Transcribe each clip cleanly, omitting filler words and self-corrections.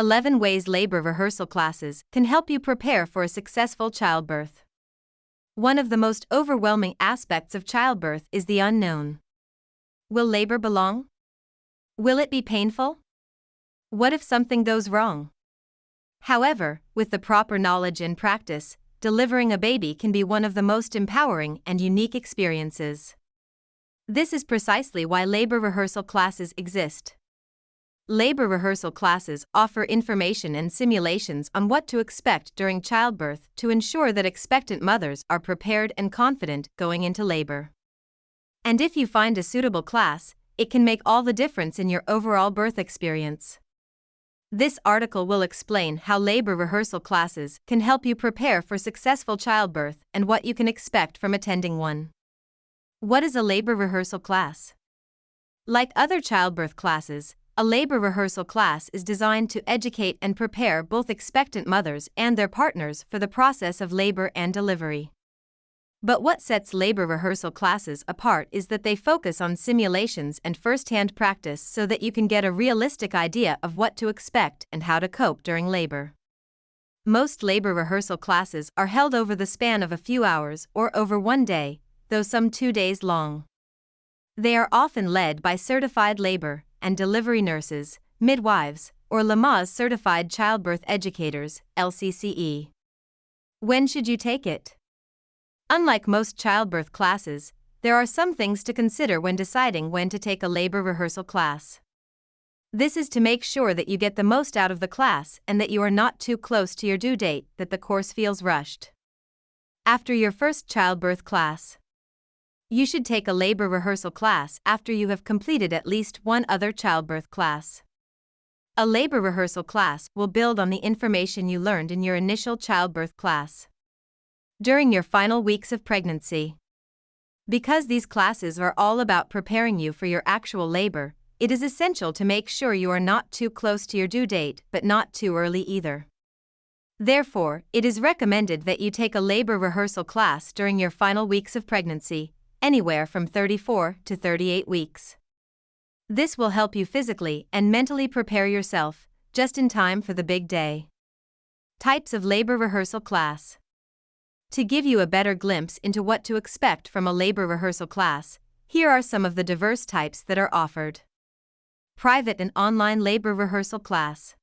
11 ways labor rehearsal classes can help you prepare for a successful childbirth. One of the most overwhelming aspects of childbirth is the unknown. Will labor be long? Will it be painful? What if something goes wrong? However, with the proper knowledge and practice, delivering a baby can be one of the most empowering and unique experiences. This is precisely why labor rehearsal classes exist. Labor rehearsal classes offer information and simulations on what to expect during childbirth to ensure that expectant mothers are prepared and confident going into labor. And if you find a suitable class, it can make all the difference in your overall birth experience. This article will explain how labor rehearsal classes can help you prepare for successful childbirth and what you can expect from attending one. What is a labor rehearsal class? Like other childbirth classes, a labor rehearsal class is designed to educate and prepare both expectant mothers and their partners for the process of labor and delivery. But what sets labor rehearsal classes apart is that they focus on simulations and first-hand practice so that you can get a realistic idea of what to expect and how to cope during labor. Most labor rehearsal classes are held over the span of a few hours or over one day, though some 2 days long. They are often led by certified labor and delivery nurses, midwives, or Lamaze certified childbirth educators, LCCE. When should you take it? Unlike most childbirth classes, there are some things to consider when deciding when to take a labor rehearsal class. This is to make sure that you get the most out of the class and that you are not too close to your due date that the course feels rushed. After your first childbirth class, you should take a labor rehearsal class after you have completed at least one other childbirth class. A labor rehearsal class will build on the information you learned in your initial childbirth class. During your final weeks of pregnancy. Because these classes are all about preparing you for your actual labor, it is essential to make sure you are not too close to your due date but not too early either. Therefore, it is recommended that you take a labor rehearsal class during your final weeks of pregnancy, anywhere from 34 to 38 weeks. This will help you physically and mentally prepare yourself, just in time for the big day. Types of labor rehearsal class. To give you a better glimpse into what to expect from a labor rehearsal class, here are some of the diverse types that are offered. Private and online labor rehearsal class.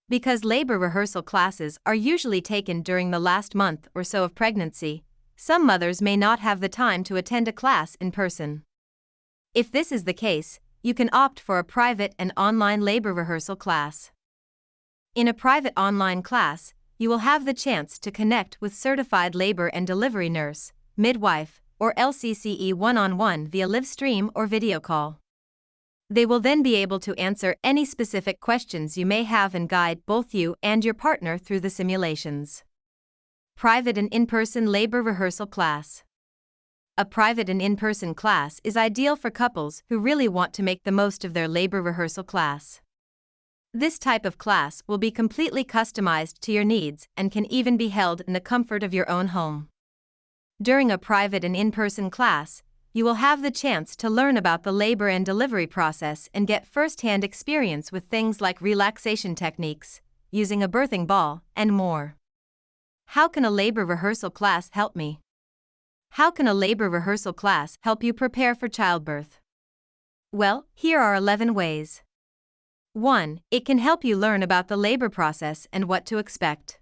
Because labor rehearsal classes are usually taken during the last month or so of pregnancy, some mothers may not have the time to attend a class in person. If this is the case, you can opt for a private and online labor rehearsal class. In a private online class, you will have the chance to connect with certified labor and delivery nurse, midwife, or LCCE one-on-one via live stream or video call. They will then be able to answer any specific questions you may have and guide both you and your partner through the simulations. Private and in-person labor rehearsal class. A private and in-person class is ideal for couples who really want to make the most of their labor rehearsal class. This type of class will be completely customized to your needs and can even be held in the comfort of your own home. During a private and in-person class, you will have the chance to learn about the labor and delivery process and get first-hand experience with things like relaxation techniques, using a birthing ball, and more. How can a labor rehearsal class help me? How can a labor rehearsal class help you prepare for childbirth? Well, here are 11 ways. 1. It can help you learn about the labor process and what to expect.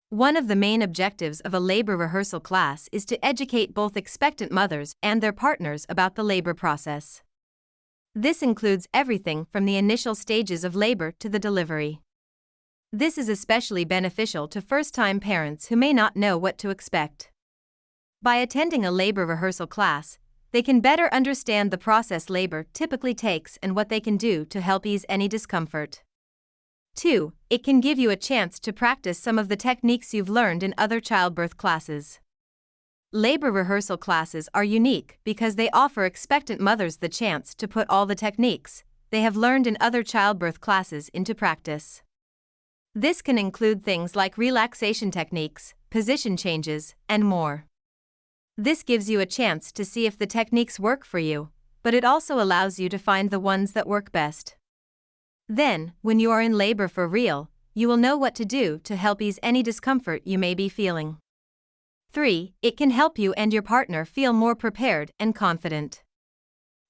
One of the main objectives of a labor rehearsal class is to educate both expectant mothers and their partners about the labor process. This includes everything from the initial stages of labor to the delivery. This is especially beneficial to first-time parents who may not know what to expect. By attending a labor rehearsal class, they can better understand the process labor typically takes and what they can do to help ease any discomfort. 2. It can give you a chance to practice some of the techniques you've learned in other childbirth classes. Labor rehearsal classes are unique because they offer expectant mothers the chance to put all the techniques they have learned in other childbirth classes into practice. This can include things like relaxation techniques, position changes, and more. This gives you a chance to see if the techniques work for you, but it also allows you to find the ones that work best. Then, when you are in labor for real, you will know what to do to help ease any discomfort you may be feeling. 3. It can help you and your partner feel more prepared and confident.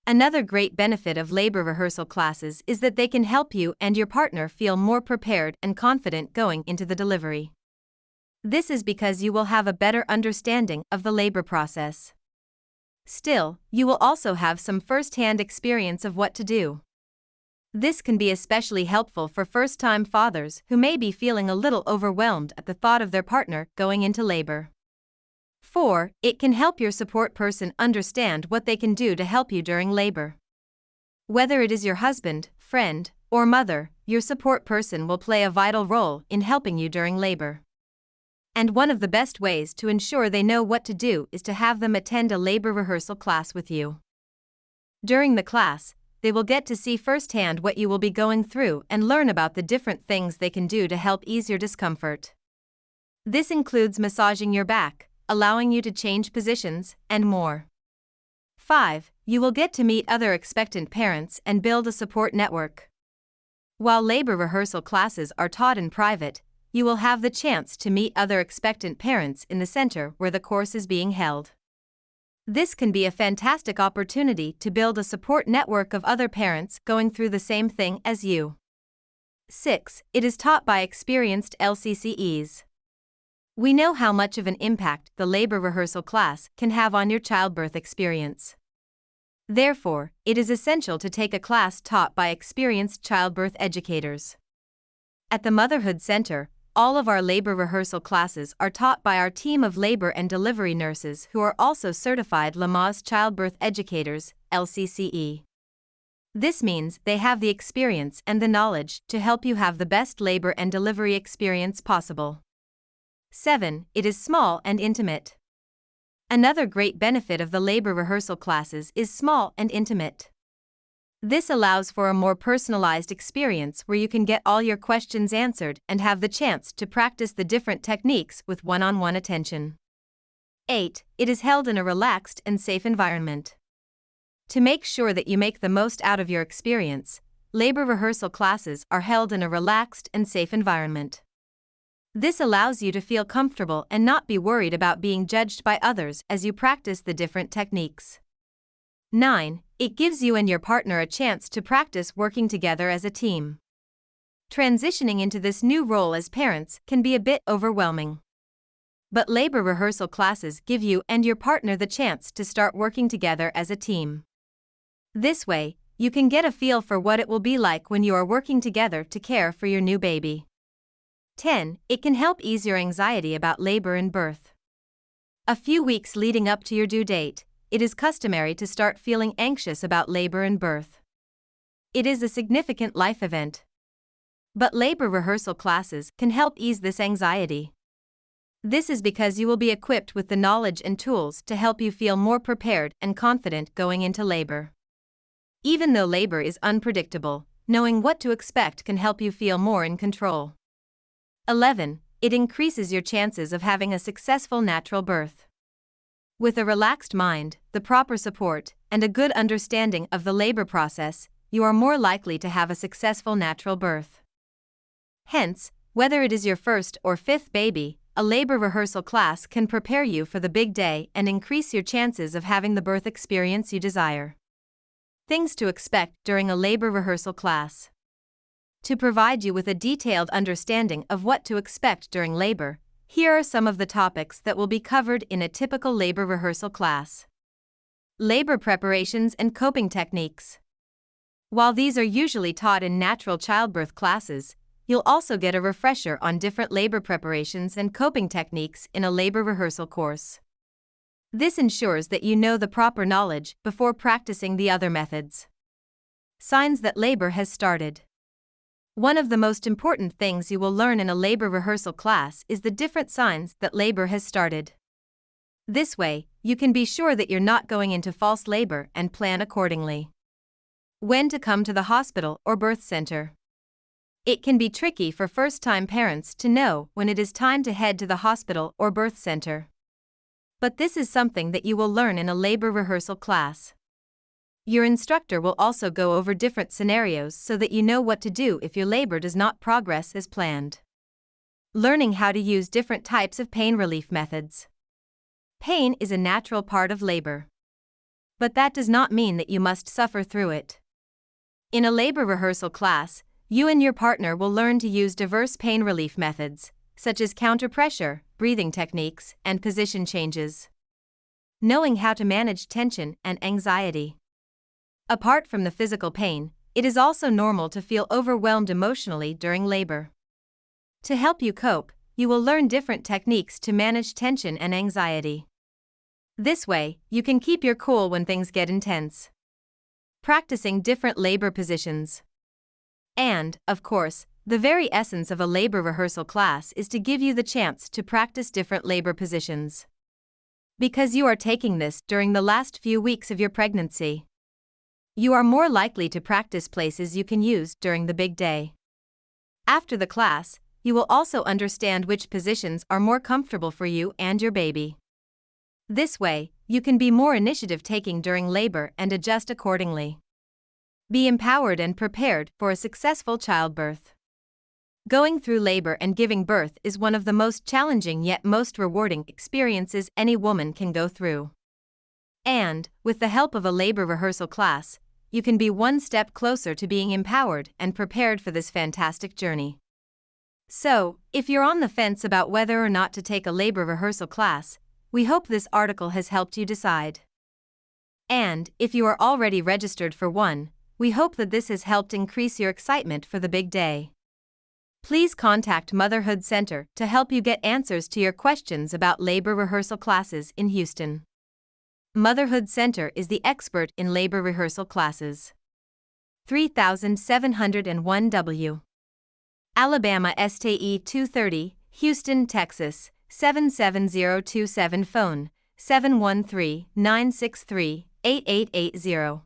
Another great benefit of labor rehearsal classes is that they can help you and your partner feel more prepared and confident going into the delivery. This is because you will have a better understanding of the labor process. Still, you will also have some first-hand experience of what to do. This can be especially helpful for first-time fathers who may be feeling a little overwhelmed at the thought of their partner going into labor. 4. It can help your support person understand what they can do to help you during labor. Whether it is your husband, friend, or mother, your support person will play a vital role in helping you during labor. And one of the best ways to ensure they know what to do is to have them attend a labor rehearsal class with you. During the class, they will get to see firsthand what you will be going through and learn about the different things they can do to help ease your discomfort. This includes massaging your back, allowing you to change positions, and more. 5. You will get to meet other expectant parents and build a support network. While labor rehearsal classes are taught in private, you will have the chance to meet other expectant parents in the center where the course is being held. This can be a fantastic opportunity to build a support network of other parents going through the same thing as you. 6. It is taught by experienced LCCEs. We know how much of an impact the labor rehearsal class can have on your childbirth experience. Therefore, it is essential to take a class taught by experienced childbirth educators. At the Motherhood Center, all of our labor rehearsal classes are taught by our team of labor and delivery nurses who are also certified Lamaze Childbirth Educators, LCCE. This means they have the experience and the knowledge to help you have the best labor and delivery experience possible. 7. It is small and intimate. Another great benefit of the labor rehearsal classes is small and intimate. This allows for a more personalized experience where you can get all your questions answered and have the chance to practice the different techniques with one-on-one attention. 8. It is held in a relaxed and safe environment. To make sure that you make the most out of your experience, labor rehearsal classes are held in a relaxed and safe environment. This allows you to feel comfortable and not be worried about being judged by others as you practice the different techniques. 9. It gives you and your partner a chance to practice working together as a team. Transitioning into this new role as parents can be a bit overwhelming. But labor rehearsal classes give you and your partner the chance to start working together as a team. This way, you can get a feel for what it will be like when you are working together to care for your new baby. 10. It can help ease your anxiety about labor and birth. A few weeks leading up to your due date, it is customary to start feeling anxious about labor and birth. It is a significant life event. But labor rehearsal classes can help ease this anxiety. This is because you will be equipped with the knowledge and tools to help you feel more prepared and confident going into labor. Even though labor is unpredictable, knowing what to expect can help you feel more in control. 11. It increases your chances of having a successful natural birth. With a relaxed mind, the proper support, and a good understanding of the labor process, you are more likely to have a successful natural birth. Hence, whether it is your first or fifth baby, a labor rehearsal class can prepare you for the big day and increase your chances of having the birth experience you desire. Things to expect during a labor rehearsal class. To provide you with a detailed understanding of what to expect during labor, here are some of the topics that will be covered in a typical labor rehearsal class. Labor preparations and coping techniques. While these are usually taught in natural childbirth classes, you'll also get a refresher on different labor preparations and coping techniques in a labor rehearsal course. This ensures that you know the proper knowledge before practicing the other methods. Signs that labor has started. One of the most important things you will learn in a labor rehearsal class is the different signs that labor has started. This way, you can be sure that you're not going into false labor and plan accordingly. When to come to the hospital or birth center. It can be tricky for first-time parents to know when it is time to head to the hospital or birth center. But this is something that you will learn in a labor rehearsal class. Your instructor will also go over different scenarios so that you know what to do if your labor does not progress as planned. Learning how to use different types of pain relief methods. Pain is a natural part of labor. But that does not mean that you must suffer through it. In a labor rehearsal class, you and your partner will learn to use diverse pain relief methods, such as counter-pressure, breathing techniques, and position changes. Knowing how to manage tension and anxiety. Apart from the physical pain, it is also normal to feel overwhelmed emotionally during labor. To help you cope, you will learn different techniques to manage tension and anxiety. This way, you can keep your cool when things get intense. Practicing different labor positions. And, of course, the very essence of a labor rehearsal class is to give you the chance to practice different labor positions. Because you are taking this during the last few weeks of your pregnancy, you are more likely to practice places you can use during the big day. After the class, you will also understand which positions are more comfortable for you and your baby. This way, you can be more initiative-taking during labor and adjust accordingly. Be empowered and prepared for a successful childbirth. Going through labor and giving birth is one of the most challenging yet most rewarding experiences any woman can go through. And, with the help of a labor rehearsal class, you can be one step closer to being empowered and prepared for this fantastic journey. So, if you're on the fence about whether or not to take a labor rehearsal class, we hope this article has helped you decide. And, if you are already registered for one, we hope that this has helped increase your excitement for the big day. Please contact Motherhood Center to help you get answers to your questions about labor rehearsal classes in Houston. Motherhood Center is the expert in labor rehearsal classes. 3701 W. Alabama STE 230, Houston, Texas, 77027 phone, 713-963-8880.